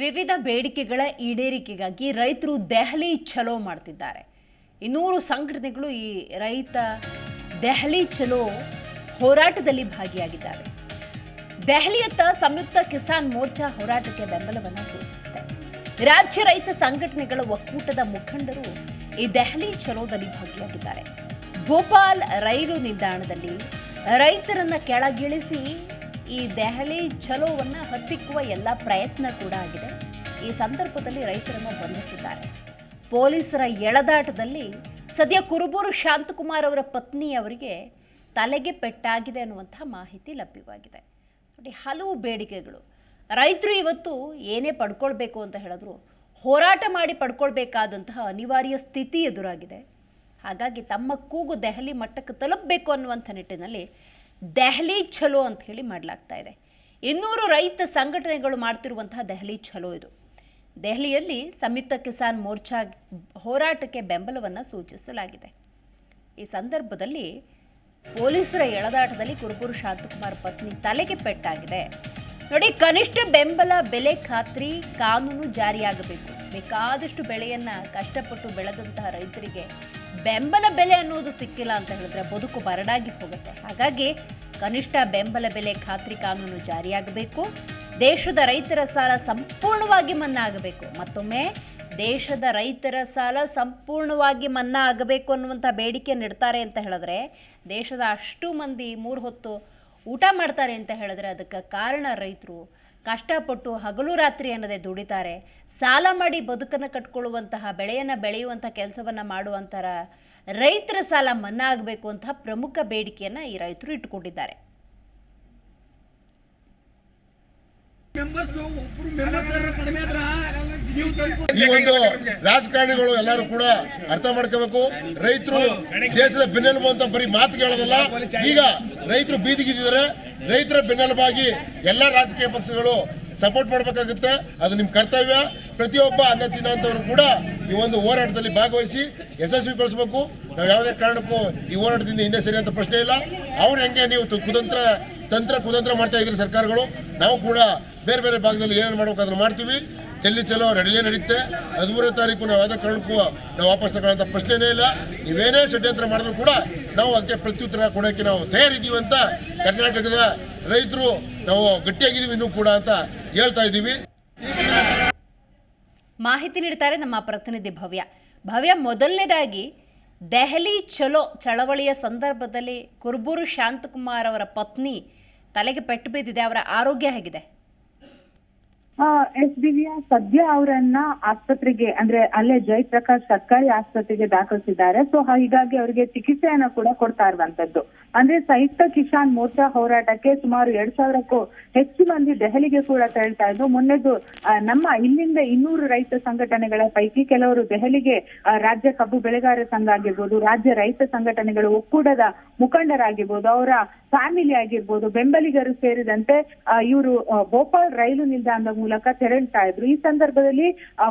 ವಿವಿಧ ಬೇಡಿಕೆಗಳ ಈಡೇರಿಕೆಗಾಗಿ ರೈತರು ದೆಹಲಿ ಚಲೋ ಮಾಡ್ತಿದ್ದಾರೆ. 200 ಸಂಘಟನೆಗಳು ಈ ರೈತ ದೆಹಲಿ ಚಲೋ ಹೋರಾಟದಲ್ಲಿ ಭಾಗಿಯಾಗಿದ್ದಾರೆ. ದೆಹಲಿಯತ್ತ ಸಂಯುಕ್ತ ಕಿಸಾನ್ ಮೋರ್ಚಾ ಹೋರಾಟಕ್ಕೆ ಬೆಂಬಲವನ್ನು ಸೂಚಿಸಿದೆ. ರಾಜ್ಯ ರೈತ ಸಂಘಟನೆಗಳ ಒಕ್ಕೂಟದ ಮುಖಂಡರು ಈ ದೆಹಲಿ ಚಲೋದಲ್ಲಿ ಭಾಗಿಯಾಗಿದ್ದಾರೆ. ಭೋಪಾಲ್ ರೈಲು ನಿಲ್ದಾಣದಲ್ಲಿ ರೈತರನ್ನ ಕೆಳಗಿಳಿಸಿ ಈ ದೆಹಲಿ ಚಲೋವನ್ನ ಹತ್ತಿಕ್ಕುವ ಎಲ್ಲ ಪ್ರಯತ್ನ ಕೂಡ ಆಗಿದೆ. ಈ ಸಂದರ್ಭದಲ್ಲಿ ರೈತರನ್ನು ಬಂಧಿಸಿದ್ದಾರೆ. ಪೊಲೀಸರ ಎಳೆದಾಟದಲ್ಲಿ ಸದ್ಯ ಕುರುಬೂರು ಶಾಂತಕುಮಾರ್ ಅವರ ಪತ್ನಿ ಅವರಿಗೆ ತಲೆಗೆ ಪೆಟ್ಟಾಗಿದೆ ಅನ್ನುವಂಥ ಮಾಹಿತಿ ಲಭ್ಯವಾಗಿದೆ. ನೋಡಿ, ಹಲವು ಬೇಡಿಕೆಗಳು ರೈತರು ಇವತ್ತು ಏನೇ ಪಡ್ಕೊಳ್ಬೇಕು ಅಂತ ಹೇಳಿದ್ರು ಹೋರಾಟ ಮಾಡಿ ಪಡ್ಕೊಳ್ಬೇಕಾದಂತಹ ಅನಿವಾರ್ಯ ಸ್ಥಿತಿ ಎದುರಾಗಿದೆ. ಹಾಗಾಗಿ ತಮ್ಮ ಕೂಗು ದೆಹಲಿ ಮಟ್ಟಕ್ಕೆ ತಲುಪಬೇಕು ಅನ್ನುವಂಥ ನಿಟ್ಟಿನಲ್ಲಿ ದೆಹಲಿ ಚಲೋ ಅಂತ ಹೇಳಿ ಮಾಡಲಾಗ್ತಾ ಇದೆ. 200 ರೈತ ಸಂಘಟನೆಗಳು ಮಾಡ್ತಿರುವಂತಹ ದೆಹಲಿ ಚಲೋ ಇದು. ದೆಹಲಿಯಲ್ಲಿ ಸಂಯುಕ್ತ ಕಿಸಾನ್ ಮೋರ್ಚಾ ಹೋರಾಟಕ್ಕೆ ಬೆಂಬಲವನ್ನು ಸೂಚಿಸಲಾಗಿದೆ. ಈ ಸಂದರ್ಭದಲ್ಲಿ ಪೊಲೀಸರ ಎಳೆದಾಟದಲ್ಲಿ ಕುರುಬೂರು ಶಾಂತಕುಮಾರ್ ಪತ್ನಿ ತಲೆಗೆ ಪೆಟ್ಟಾಗಿದೆ. ನೋಡಿ, ಕನಿಷ್ಠ ಬೆಂಬಲ ಬೆಲೆ ಖಾತ್ರಿ ಕಾನೂನು ಜಾರಿಯಾಗಬೇಕು. ಬೇಕಾದಷ್ಟು ಬೆಳೆಯನ್ನ ಕಷ್ಟಪಟ್ಟು ಬೆಳೆದಂತಹ ರೈತರಿಗೆ ಬೆಂಬಲ ಬೆಲೆ ಅನ್ನೋದು ಸಿಕ್ಕಿಲ್ಲ ಅಂತ ಹೇಳಿದ್ರೆ ಬದುಕು ಬರಡಾಗಿ ಹೋಗುತ್ತೆ. ಹಾಗಾಗಿ ಕನಿಷ್ಠ ಬೆಂಬಲ ಬೆಲೆ ಖಾತ್ರಿ ಕಾನೂನು ಜಾರಿಯಾಗಬೇಕು. ದೇಶದ ರೈತರ ಸಾಲ ಸಂಪೂರ್ಣವಾಗಿ ಮನ್ನಾ ಆಗಬೇಕು. ಮತ್ತೊಮ್ಮೆ ದೇಶದ ರೈತರ ಸಾಲ ಸಂಪೂರ್ಣವಾಗಿ ಮನ್ನಾ ಆಗಬೇಕು ಅನ್ನುವಂಥ ಬೇಡಿಕೆ ನೀಡ್ತಾರೆ ಅಂತ ಹೇಳಿದ್ರೆ ದೇಶದ ಅಷ್ಟು ಮಂದಿ 3 ಹೊತ್ತು ಊಟ ಮಾಡ್ತಾರೆ ಅಂತ ಹೇಳಿದ್ರೆ ಅದಕ್ಕೆ ಕಾರಣ ರೈತರು ಕಷ್ಟಪಟ್ಟು ಹಗಲು ರಾತ್ರಿ ಅನ್ನದೇ ದುಡಿತಾರೆ. ಸಾಲ ಮಾಡಿ ಬದುಕನ್ನು ಕಟ್ಕೊಳ್ಳುವಂತಹ ಬೆಳೆಯನ್ನು ಬೆಳೆಯುವಂಥ ಕೆಲಸವನ್ನು ಮಾಡುವಂಥ ರೈತರ ಸಾಲ ಮನ್ನಾ ಆಗಬೇಕು ಅಂತ ಪ್ರಮುಖ ಬೇಡಿಕೆಯನ್ನು ಈ ರೈತರು ಇಟ್ಟುಕೊಂಡಿದ್ದಾರೆ. ಈ ಒಂದು ರಾಜಕಾರಣಿಗಳು ಎಲ್ಲರೂ ಕೂಡ ಅರ್ಥ ಮಾಡ್ಕೋಬೇಕು. ರೈತರು ದೇಶದ ಬೆನ್ನೆಲುಬು ಅಂತ ಬರೀ ಮಾತು ಹೇಳೋದಲ್ಲ. ಈಗ ರೈತರು ಬೀದಿಗಿದ್ದಾರೆ. ರೈತರ ಬೆನ್ನೆಲುಬಾಗಿ ಎಲ್ಲ ರಾಜಕೀಯ ಪಕ್ಷಗಳು ಸಪೋರ್ಟ್ ಮಾಡಬೇಕಾಗುತ್ತೆ. ಅದು ನಿಮ್ಮ ಕರ್ತವ್ಯ. ಪ್ರತಿಯೊಬ್ಬ ಅನ್ನ ತಿನ್ನೋಂಥವ್ರು ಕೂಡ ಈ ಒಂದು ಹೋರಾಟದಲ್ಲಿ ಭಾಗವಹಿಸಿ ಯಶಸ್ವಿಗೊಳಿಸಬೇಕು. ನಾವು ಯಾವುದೇ ಕಾರಣಕ್ಕೂ ಈ ಹೋರಾಟದಿಂದ ಹಿಂದೆ ಸರಿಯಂತ ಪ್ರಶ್ನೆ ಇಲ್ಲ. ಅವ್ರು ಹೆಂಗೆ ನೀವು ಕುತಂತ್ರ ಮಾಡ್ತಾ ಇದ್ದೀರಿ ಸರ್ಕಾರಗಳು, ನಾವು ಕೂಡ ಬೇರೆ ಬೇರೆ ಭಾಗದಲ್ಲಿ ಏನೇನು ಮಾಡ್ಬೇಕಾದ್ರೂ ಮಾಡ್ತೀವಿ. ಡೆಲ್ಲಿ ಚಲೋ ರೆಡಿಯೇ ನಡೆಯುತ್ತೆ. 13ನೇ ತಾರೀಕು ನಾವು ಯಾವುದೇ ಕಾರಣಕ್ಕೂ ನಾವು ವಾಪಸ್ ತಗೊಳ್ಳೋಂಥ ಪ್ರಶ್ನೆನೇ ಇಲ್ಲ. ನೀವೇನೇ ಷಡ್ಯಂತ್ರ ಮಾಡಿದ್ರು ಕೂಡ ನಾವು ಅದಕ್ಕೆ ಪ್ರತ್ಯುತ್ತರ ಕೊಡೋಕ್ಕೆ ನಾವು ತಯಾರಿದ್ದೀವಿ ಅಂತ ಕರ್ನಾಟಕದ ರೈತರು ನಾವು ಗಟ್ಟಿಯಾಗಿದ್ದೀವಿ ಇನ್ನೂ ಕೂಡ ಅಂತ ಹೇಳ್ತಾ ಇದ್ದೀವಿ. ಮಾಹಿತಿ ನೀಡ್ತಾರೆ ನಮ್ಮ ಪ್ರತಿನಿಧಿ ಭವ್ಯ. ಮೊದಲನೇದಾಗಿ ದೆಹಲಿ ಚಲೋ ಚಳವಳಿಯ ಸಂದರ್ಭದಲ್ಲಿ ಕುರುಬೂರು ಶಾಂತಕುಮಾರ್ ಅವರ ಪತ್ನಿ ತಲೆಗೆ ಪೆಟ್ಟು ಬಿದ್ದಿದೆ. ಅವರ ಆರೋಗ್ಯ ಹೇಗಿದೆ? ಎಸ್ ದಿವ್ಯಾ, ಸದ್ಯ ಅವರನ್ನ ಆಸ್ಪತ್ರೆಗೆ ಅಂದ್ರೆ ಅಲ್ಲೇ ಜಯಪ್ರಕಾಶ್ ಸರ್ಕಾರಿ ಆಸ್ಪತ್ರೆಗೆ ದಾಖಲಿಸಿದ್ದಾರೆ. ಸೊ ಹೀಗಾಗಿ ಅವರಿಗೆ ಚಿಕಿತ್ಸೆಯನ್ನ ಕೂಡ ಕೊಡ್ತಾ ಇರುವಂತದ್ದು. ಅಂದ್ರೆ ಸಂಯುಕ್ತ ಕಿಸಾನ್ ಮೋರ್ಚಾ ಹೋರಾಟಕ್ಕೆ ಸುಮಾರು 2,000ಕ್ಕೂ ಹೆಚ್ಚು ಮಂದಿ ದೆಹಲಿಗೆ ಕೂಡ ತೆರಳ್ತಾ ಇದ್ರು. ಮೊನ್ನೆದು ನಮ್ಮ ಇಲ್ಲಿಂದ 200 ರೈತ ಸಂಘಟನೆಗಳ ಪೈಕಿ ಕೆಲವರು ದೆಹಲಿಗೆ ರಾಜ್ಯ ಕಬ್ಬು ಬೆಳೆಗಾರರ ಸಂಘ ಆಗಿರ್ಬೋದು, ರಾಜ್ಯ ರೈತ ಸಂಘಟನೆಗಳ ಒಕ್ಕೂಟದ ಮುಖಂಡರಾಗಿರ್ಬೋದು, ಅವರ ಫ್ಯಾಮಿಲಿ ಆಗಿರ್ಬೋದು, ಬೆಂಬಲಿಗರು ಸೇರಿದಂತೆ ಇವರು ಭೋಪಾಲ್ ರೈಲು ನಿಲ್ದಾಣದ ಮೂಲಕ ತೆರಳ್ತಾ ಇದ್ರು. ಈ ಸಂದರ್ಭದಲ್ಲಿ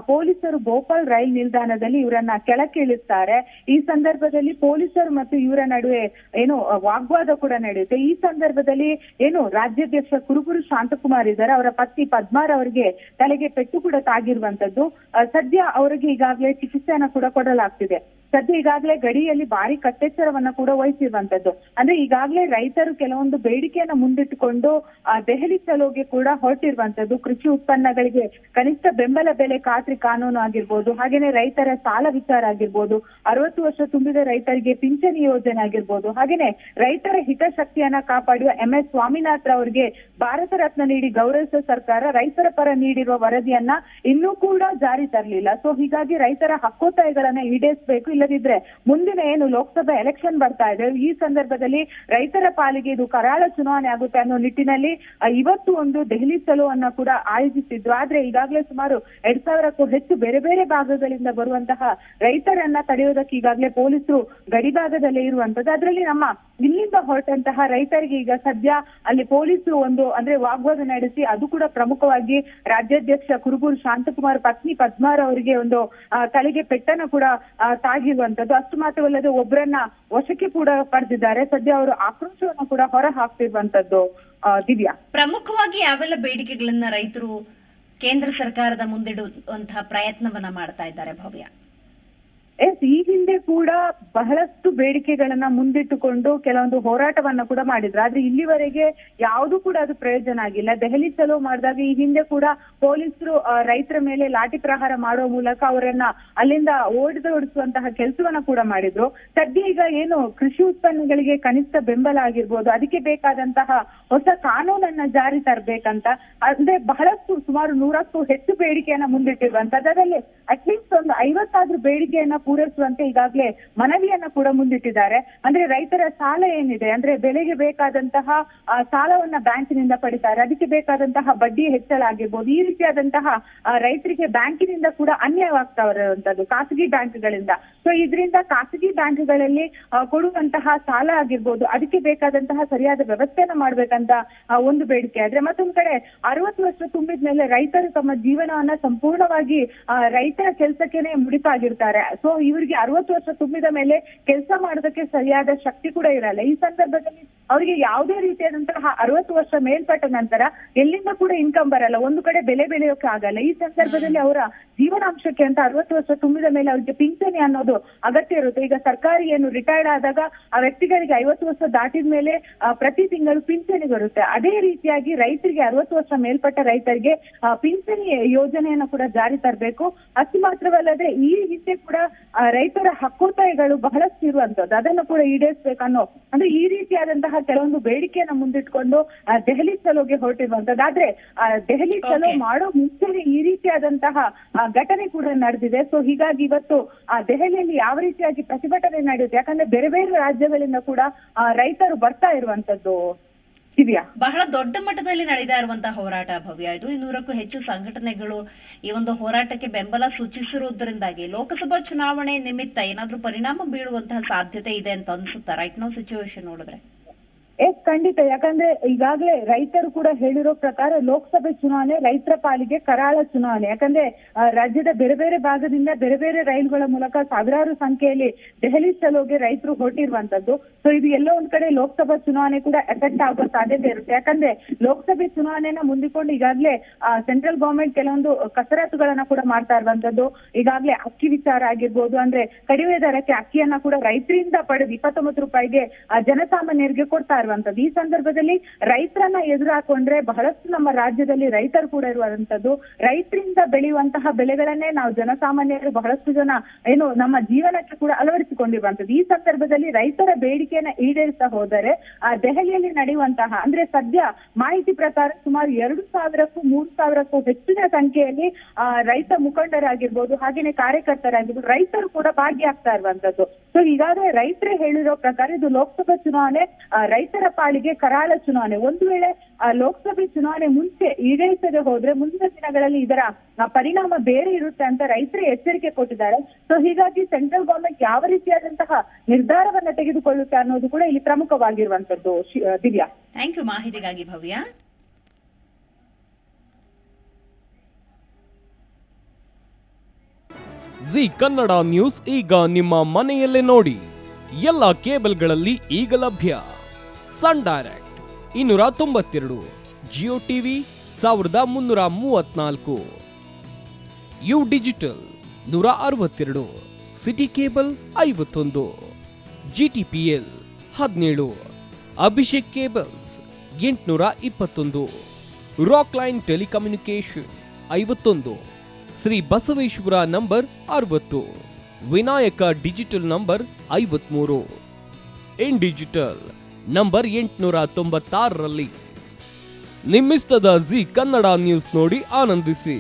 ಪೊಲೀಸರು ಭೋಪಾಲ್ ರೈಲು ನಿಲ್ದಾಣದಲ್ಲಿ ಇವರನ್ನ ಕೆಳಕ್ಕೆ ಇಳಿಸ್ತಾರೆ. ಈ ಸಂದರ್ಭದಲ್ಲಿ ಪೊಲೀಸರು ಮತ್ತು ಇವರ ನಡುವೆ ಏನು ವಾಗ್ವಾದ ಕೂಡ ನಡೆಯುತ್ತೆ. ಈ ಸಂದರ್ಭದಲ್ಲಿ ಏನು ರಾಜ್ಯಾಧ್ಯಕ್ಷ ಕುರುಬೂರು ಶಾಂತಕುಮಾರ್ ಇದ್ದಾರೆ, ಅವರ ಪತ್ನಿ ಪದ್ಮಾರ್ ಅವರಿಗೆ ತಲೆಗೆ ಪೆಟ್ಟು ಕೂಡ ತಾಗಿರುವಂತದ್ದು. ಸದ್ಯ ಅವರಿಗೆ ಈಗಾಗಲೇ ಚಿಕಿತ್ಸೆಯನ್ನ ಕೂಡ ಕೊಡಲಾಗ್ತಿದೆ. ಸದ್ಯ ಈಗಾಗಲೇ ಗಡಿಯಲ್ಲಿ ಭಾರಿ ಕಟ್ಟೆಚ್ಚರವನ್ನ ಕೂಡ ವಹಿಸಿರುವಂತದ್ದು. ಅಂದ್ರೆ ಈಗಾಗಲೇ ರೈತರು ಕೆಲವೊಂದು ಬೇಡಿಕೆಯನ್ನ ಮುಂದಿಟ್ಟುಕೊಂಡು ದೆಹಲಿ ಚಲೋಗೆ ಕೂಡ ಹೊರಟಿರುವಂತದ್ದು. ಕೃಷಿ ಉತ್ಪನ್ನಗಳಿಗೆ ಕನಿಷ್ಠ ಬೆಂಬಲ ಬೆಲೆ ಖಾತ್ರಿ ಕಾನೂನು ಆಗಿರ್ಬೋದು, ಹಾಗೇನೆ ರೈತರ ಸಾಲ ವಿಚಾರ ಆಗಿರ್ಬೋದು, 60 ವರ್ಷ ತುಂಬಿದ ರೈತರಿಗೆ ಪಿಂಚಣಿ ಯೋಜನೆ ಆಗಿರ್ಬೋದು, ಹಾಗೇನೆ ರೈತರ ಹಿತಾಸಕ್ತಿಯನ್ನ ಕಾಪಾಡುವ MS ಸ್ವಾಮಿನಾಥ್ ಅವರಿಗೆ ಭಾರತ ರತ್ನ ನೀಡಿ ಗೌರವಿಸುವ ಸರ್ಕಾರ ರೈತರ ಪರ ನೀಡಿರುವ ವರದಿಯನ್ನ ಇನ್ನೂ ಕೂಡ ಜಾರಿ ತರಲಿಲ್ಲ. ಸೊ ಹೀಗಾಗಿ ರೈತರ ಹಕ್ಕೊತ್ತಾಯಗಳನ್ನ ಈಡೇರಿಸಬೇಕು. ಇಲ್ಲದಿದ್ರೆ ಮುಂದಿನ ಏನು ಲೋಕಸಭಾ ಎಲೆಕ್ಷನ್ ಬರ್ತಾ ಇದೆ, ಈ ಸಂದರ್ಭದಲ್ಲಿ ರೈತರ ಪಾಲಿಗೆ ಇದು ಕರಾಳ ಚುನಾವಣೆ ಆಗುತ್ತೆ ಅನ್ನೋ ನಿಟ್ಟಿನಲ್ಲಿ ಇವತ್ತು ಒಂದು ದೆಹಲಿ ಚಲೋವನ್ನ ಕೂಡ ಆಯೋಜಿಸಿದ್ರು. ಆದ್ರೆ ಈಗಾಗಲೇ ಸುಮಾರು 2,000ಕ್ಕೂ ಹೆಚ್ಚು ಬೇರೆ ಬೇರೆ ಭಾಗಗಳಿಂದ ಬರುವಂತಹ ರೈತರನ್ನ ತಡೆಯೋದಕ್ಕೆ ಈಗಾಗಲೇ ಪೊಲೀಸರು ಗಡಿ ಭಾಗದಲ್ಲೇ ಇರುವಂತದ್ದು. ಅದರಲ್ಲಿ ನಮ್ಮ ಇಲ್ಲಿಂದ ಹೊರಟಂತಹ ರೈತರಿಗೆ ಈಗ ಸದ್ಯ ಅಲ್ಲಿ ಪೊಲೀಸರು ಒಂದು ಅಂದ್ರೆ ವಾಗ್ವಾದ ನಡೆಸಿ ಅದು ಕೂಡ ಪ್ರಮುಖವಾಗಿ ರಾಜ್ಯಾಧ್ಯಕ್ಷ ಕುರುಬೂರು ಶಾಂತಕುಮಾರ್ ಪತ್ನಿ ಪದ್ಮಾರ್ ಅವರಿಗೆ ಒಂದು ತಲೆಗೆ ಪೆಟ್ಟನ್ನ ಕೂಡ ತಾಗಿರುವಂತದ್ದು. ಅಷ್ಟು ಮಾತ್ರವಲ್ಲದೆ ಒಬ್ಬರನ್ನ ವಶಕ್ಕೆ ಕೂಡ ಪಡೆದಿದ್ದಾರೆ. ಸದ್ಯ ಅವರು ಆಕ್ರೋಶವನ್ನು ಕೂಡ ಹೊರ ಹಾಕ್ತಿರುವಂತದ್ದು. ದಿವ್ಯಾ, ಪ್ರಮುಖವಾಗಿ ಯಾವೆಲ್ಲ ಬೇಡಿಕೆಗಳನ್ನ ರೈತರು ಕೇಂದ್ರ ಸರ್ಕಾರದ ಮುಂದಿಡುವಂತಹ ಪ್ರಯತ್ನವನ್ನ ಮಾಡ್ತಾ ಇದ್ದಾರೆ ಭವ್ಯ. ಈ ಹಿಂದೆ ಕೂಡ ಬಹಳಷ್ಟು ಬೇಡಿಕೆಗಳನ್ನ ಮುಂದಿಟ್ಟುಕೊಂಡು ಕೆಲವೊಂದು ಹೋರಾಟವನ್ನ ಕೂಡ ಮಾಡಿದ್ರು. ಆದ್ರೆ ಇಲ್ಲಿವರೆಗೆ ಯಾವುದು ಕೂಡ ಅದು ಪ್ರಯೋಜನ ಆಗಿಲ್ಲ. ದೆಹಲಿ ಚಲೋ ಮಾಡಿದಾಗ ಈ ಹಿಂದೆ ಕೂಡ ಪೊಲೀಸರು ರೈತರ ಮೇಲೆ ಲಾಠಿ ಪ್ರಹಾರ ಮಾಡುವ ಮೂಲಕ ಅವರನ್ನ ಅಲ್ಲಿಂದ ಓಡಿಸುವಂತಹ ಕೆಲಸವನ್ನ ಕೂಡ ಮಾಡಿದ್ರು. ಸದ್ಯ ಈಗ ಏನು ಕೃಷಿ ಉತ್ಪನ್ನಗಳಿಗೆ ಕನಿಷ್ಠ ಬೆಂಬಲ ಆಗಿರ್ಬೋದು, ಅದಕ್ಕೆ ಬೇಕಾದಂತಹ ಹೊಸ ಕಾನೂನನ್ನ ಜಾರಿ ತರಬೇಕಂತ, ಅಂದ್ರೆ ಬಹಳಷ್ಟು ಸುಮಾರು 100ಕ್ಕೂ ಹೆಚ್ಚು ಬೇಡಿಕೆಯನ್ನ ಮುಂದಿಟ್ಟಿರುವಂತದ್ದು. ಅದರಲ್ಲಿ ಅಟ್ಲೀಸ್ಟ್ ಒಂದು 50 ಬೇಡಿಕೆಯನ್ನ ಪೂರೈಸುವಂತೆ ಈಗಾಗಲೇ ಮನವಿಯನ್ನ ಕೂಡ ಮುಂದಿಟ್ಟಿದ್ದಾರೆ. ಅಂದ್ರೆ ರೈತರ ಸಾಲ ಏನಿದೆ, ಅಂದ್ರೆ ಬೆಳೆಗೆ ಬೇಕಾದಂತಹ ಸಾಲವನ್ನ ಬ್ಯಾಂಕಿನಿಂದ ಪಡಿತಾರೆ, ಅದಕ್ಕೆ ಬೇಕಾದಂತಹ ಬಡ್ಡಿ ಹೆಚ್ಚಳ ಆಗಿರ್ಬೋದು, ಈ ರೀತಿಯಾದಂತಹ ರೈತರಿಗೆ ಬ್ಯಾಂಕಿನಿಂದ ಕೂಡ ಅನ್ಯಾಯವಾಗ್ತಾ ಇರುವಂತದ್ದು ಖಾಸಗಿ ಬ್ಯಾಂಕ್ಗಳಿಂದ. ಸೊ ಇದರಿಂದ ಖಾಸಗಿ ಬ್ಯಾಂಕ್ಗಳಲ್ಲಿ ಕೊಡುವಂತಹ ಸಾಲ ಆಗಿರ್ಬೋದು, ಅದಕ್ಕೆ ಬೇಕಾದಂತಹ ಸರಿಯಾದ ವ್ಯವಸ್ಥೆಯನ್ನ ಮಾಡ್ಬೇಕಂತ ಒಂದು ಬೇಡಿಕೆ ಆದ್ರೆ, ಮತ್ತೊಂದ್ ಕಡೆ 60 ವರ್ಷ ತುಂಬಿದ ಮೇಲೆ ರೈತರು ತಮ್ಮ ಜೀವನವನ್ನ ಸಂಪೂರ್ಣವಾಗಿ ರೈತರ ಕೆಲಸಕ್ಕೇನೆ ಮುಡಿಪಾಗಿರ್ತಾರೆ. ಸೊ ಇವರಿಗೆ 60 ವರ್ಷ ತುಂಬಿದ ಮೇಲೆ ಕೆಲಸ ಮಾಡೋದಕ್ಕೆ ಸರಿಯಾದ ಶಕ್ತಿ ಕೂಡ ಇರಲ್ಲ. ಈ ಸಂದರ್ಭದಲ್ಲಿ ಅವರಿಗೆ ಯಾವುದೇ ರೀತಿಯಾದಂತಹ 60 ವರ್ಷ ಮೇಲ್ಪಟ್ಟ ನಂತರ ಎಲ್ಲಿಂದ ಕೂಡ ಇನ್ಕಮ್ ಬರಲ್ಲ, ಒಂದು ಕಡೆ ಬೆಲೆ ಬೆಳೆಯೋಕೆ ಆಗಲ್ಲ. ಈ ಸಂದರ್ಭದಲ್ಲಿ ಅವರ ಜೀವನಾಂಶಕ್ಕೆ ಅಂತ 60 ವರ್ಷ ತುಂಬಿದ ಮೇಲೆ ಅವರಿಗೆ ಪಿಂಚಣಿ ಅನ್ನೋದು ಅಗತ್ಯ ಇರುತ್ತೆ. ಈಗ ಸರ್ಕಾರಿ ಏನು ರಿಟೈರ್ಡ್ ಆದಾಗ ಆ ವ್ಯಕ್ತಿಗಳಿಗೆ 50 ವರ್ಷ ದಾಟಿದ ಮೇಲೆ ಪ್ರತಿ ತಿಂಗಳು ಪಿಂಚಣಿ ಬರುತ್ತೆ. ಅದೇ ರೀತಿಯಾಗಿ ರೈತರಿಗೆ 60 ವರ್ಷ ಮೇಲ್ಪಟ್ಟ ರೈತರಿಗೆ ಪಿಂಚಣಿ ಯೋಜನೆಯನ್ನು ಕೂಡ ಜಾರಿ ತರಬೇಕು. ಅಷ್ಟು ಮಾತ್ರವಲ್ಲದೆ ಈ ಹಿಂದೆ ಕೂಡ ರೈತರ ಹಕ್ಕೊತ್ತಾಯಗಳು ಬಹಳಷ್ಟು ಇರುವಂತದ್ದು, ಅದನ್ನು ಕೂಡ ಈಡೇರಿಸಬೇಕನ್ನೋ ಅಂದ್ರೆ ಈ ರೀತಿಯಾದಂತಹ ಕೆಲವೊಂದು ಬೇಡಿಕೆಯನ್ನ ಮುಂದಿಟ್ಕೊಂಡು ದೆಹಲಿ ಚಲೋಗೆ ಹೊರಟಿರುವಂತದ್ದು. ಆದ್ರೆ ದೆಹಲಿ ಚಲೋ ಮಾಡೋ ಮುಂಚೆನೆ ಈ ರೀತಿಯಾದಂತಹ ಘಟನೆ ಕೂಡ ನಡೆದಿದೆ. ಸೊ ಹೀಗಾಗಿ ಇವತ್ತು ದೆಹಲಿಯಲ್ಲಿ ಯಾವ ರೀತಿಯಾಗಿ ಪ್ರತಿಭಟನೆ ನಡೆಯುತ್ತೆ, ಯಾಕಂದ್ರೆ ಬೇರೆ ಬೇರೆ ರಾಜ್ಯಗಳಿಂದ ಕೂಡ ರೈತರು ಬರ್ತಾ ಇರುವಂತದ್ದು. ಬಹಳ ದೊಡ್ಡ ಮಟ್ಟದಲ್ಲಿ ನಡೀತಾ ಇರುವಂತಹ ಹೋರಾಟ ಭವ್ಯ ಇದು. 200ಕ್ಕೂ ಹೆಚ್ಚು ಸಂಘಟನೆಗಳು ಈ ಒಂದು ಹೋರಾಟಕ್ಕೆ ಬೆಂಬಲ ಸೂಚಿಸಿರುವುದರಿಂದಾಗಿ ಲೋಕಸಭಾ ಚುನಾವಣೆ ನಿಮಿತ್ತ ಏನಾದ್ರೂ ಪರಿಣಾಮ ಬೀಳುವಂತಹ ಸಾಧ್ಯತೆ ಇದೆ ಅಂತ ಅನ್ಸುತ್ತಾ ರೈಟ್ ನೌ ಸಿಚುವೇಶನ್ ನೋಡಿದ್ರೆ? ಖಂಡಿತ. ಯಾಕಂದ್ರೆ ಈಗಾಗಲೇ ರೈತರು ಕೂಡ ಹೇಳಿರೋ ಪ್ರಕಾರ ಲೋಕಸಭೆ ಚುನಾವಣೆ ರೈತರ ಪಾಲಿಗೆ ಕರಾಳ ಚುನಾವಣೆ. ಯಾಕಂದ್ರೆ ರಾಜ್ಯದ ಬೇರೆ ಬೇರೆ ಭಾಗದಿಂದ ಬೇರೆ ಬೇರೆ ರೈಲುಗಳ ಮೂಲಕ ಸಾವಿರಾರು ಸಂಖ್ಯೆಯಲ್ಲಿ ದೆಹಲಿ ಚಲೋಗೆ ರೈತರು ಹೊರಟಿರುವಂತದ್ದು. ಸೊ ಇದು ಎಲ್ಲೋ ಒಂದ್ ಕಡೆ ಲೋಕಸಭಾ ಚುನಾವಣೆ ಕೂಡ ಎಫೆಕ್ಟ್ ಆಗುವ ಸಾಧ್ಯತೆ ಇರುತ್ತೆ. ಯಾಕಂದ್ರೆ ಲೋಕಸಭೆ ಚುನಾವಣೆಯನ್ನ ಮುಂದಿಕೊಂಡು ಈಗಾಗಲೇ ಸೆಂಟ್ರಲ್ ಗವರ್ಮೆಂಟ್ ಕೆಲವೊಂದು ಕಸರತ್ತುಗಳನ್ನ ಕೂಡ ಮಾಡ್ತಾ ಇರುವಂತದ್ದು. ಈಗಾಗಲೇ ಅಕ್ಕಿ ವಿಚಾರ ಆಗಿರ್ಬೋದು, ಅಂದ್ರೆ ಕಡಿಮೆ ದರಕ್ಕೆ ಅಕ್ಕಿಯನ್ನ ಕೂಡ ರೈತರಿಂದ ಪಡೆದು 29 ರೂಪಾಯಿಗೆ ಜನಸಾಮಾನ್ಯರಿಗೆ ಕೊಡ್ತಾ ಇರುವಂತದ್ದು. ಈ ಸಂದರ್ಭದಲ್ಲಿ ರೈತರನ್ನ ಎದುರು ಹಾಕೊಂಡ್ರೆ ಬಹಳಷ್ಟು ನಮ್ಮ ರಾಜ್ಯದಲ್ಲಿ ರೈತರು ಕೂಡ ಇರುವಂತದ್ದು. ರೈತರಿಂದ ಬೆಳೆಯುವಂತಹ ಬೆಳೆಗಳನ್ನೇ ನಾವು ಜನಸಾಮಾನ್ಯರು ಬಹಳಷ್ಟು ಜನ ಏನು ನಮ್ಮ ಜೀವನಕ್ಕೆ ಕೂಡ ಅಳವಡಿಸಿಕೊಂಡಿರುವಂತದ್ದು. ಈ ಸಂದರ್ಭದಲ್ಲಿ ರೈತರ ಬೇಡಿಕೆಯನ್ನ ಈಡೇರಿಸ್ತಾ ಹೋದರೆ ದೆಹಲಿಯಲ್ಲಿ ನಡೆಯುವಂತಹ ಅಂದ್ರೆ ಸದ್ಯ ಮಾಹಿತಿ ಪ್ರಕಾರ ಸುಮಾರು 2000ಕ್ಕೂ 3000ಕ್ಕೂ ಹೆಚ್ಚಿನ ಸಂಖ್ಯೆಯಲ್ಲಿ ರೈತ ಮುಖಂಡರಾಗಿರ್ಬೋದು, ಹಾಗೇನೆ ಕಾರ್ಯಕರ್ತರಾಗಿರ್ಬೋದು, ರೈತರು ಕೂಡ ಭಾಗಿಯಾಗ್ತಾ ಇರುವಂತದ್ದು. ಸೊ ಈಗಾಗಲೇ ರೈತರೇ ಹೇಳಿರೋ ಪ್ರಕಾರ ಇದು ಲೋಕಸಭಾ ಚುನಾವಣೆ ರೈತರ ಪಾಲಿಗೆ ಕರಾಳ ಚುನಾವಣೆ. ಒಂದು ವೇಳೆ ಲೋಕಸಭೆ ಚುನಾವಣೆ ಮುಂಚೆ ಈಡೇರಿಸದೆ ಹೋದ್ರೆ ಮುಂದಿನ ದಿನಗಳಲ್ಲಿ ಇದರ ಪರಿಣಾಮ ಬೇರೆ ಇರುತ್ತೆ ಅಂತ ರೈತರು ಎಚ್ಚರಿಕೆ ಕೊಟ್ಟಿದ್ದಾರೆ. ಸೊ ಹೀಗಾಗಿ ಸೆಂಟ್ರಲ್ ಗವರ್ಮೆಂಟ್ ಯಾವ ರೀತಿಯಾದಂತಹ ನಿರ್ಧಾರವನ್ನ ತೆಗೆದುಕೊಳ್ಳುತ್ತೆ ಅನ್ನೋದು ಕೂಡ ಇಲ್ಲಿ ಪ್ರಮುಖವಾಗಿರುವಂತದ್ದು. ದಿವ್ಯಾ, ಥ್ಯಾಂಕ್ ಯು ಮಾಹಿತಿಗಾಗಿ ಭವ್ಯ. ಜಿ ಕನ್ನಡ ನ್ಯೂಸ್ ಈಗ ನಿಮ್ಮ ಮನೆಯಲ್ಲೇ ನೋಡಿ. ಎಲ್ಲ ಕೇಬಲ್ಗಳಲ್ಲಿ ಈಗ ಲಭ್ಯ. Sun Direct 292, Jio TV 1334, U Digital 162, City Cable 51, GTPL 17, Abhishek cables 821, Rock Line telecommunication 51, Shri Basaveshwara number 60, Vinayaka digital number 53, In Digital number 896ರಲ್ಲಿ. ನಿಮ್ಮಿಸ್ತದ ಜಿ ಕನ್ನಡ ನ್ಯೂಸ್ ನೋಡಿ ಆನಂದಿಸಿ.